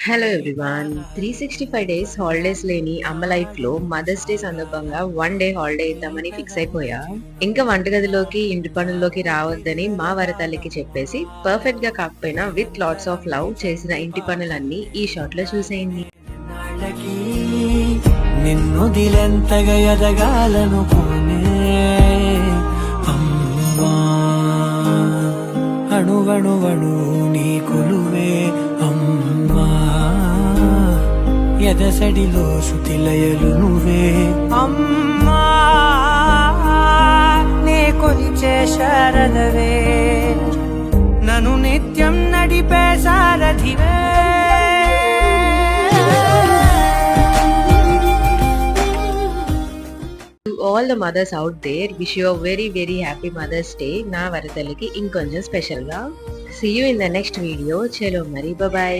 Hello everyone. 365 days holidays లేని అమ్మ లైఫ్‌లో మదర్స్ డే సందర్భంగా 1 డే హాలిడే ఇద్దామని ఫిక్స్ అయిపోయా. ఇంకా వంటగదిలోకి, ఇంటి పనుల్లోకి రావద్దని మా వరతల్లికి చెప్పేసి పర్ఫెక్ట్‌గా కాకపోయినా విత్ లాట్స్ ఆఫ్ లవ్ చేసిన ఇంటి పనులన్నీ ఈ షాట్‌లో చూసేయండి. నాళ్ళకి నిన్నొదిలెంతగా ఎదగాలనుకోనే అమ్మా, అణువణువణు నీ కొలువే అమ్మా, ఎదసడిలో శృతిలయలు నువ్వే అమ్మా, నే కొలిచే శారదవే, నన్ను నిత్యం నడిపే సారథివే. To all the mothers out there, wish you a very very happy mother's day నా వరతల్లికి ఇంకొంచెం స్పెషల్‌గా. See you in the next video. చలో మరి బాయ్.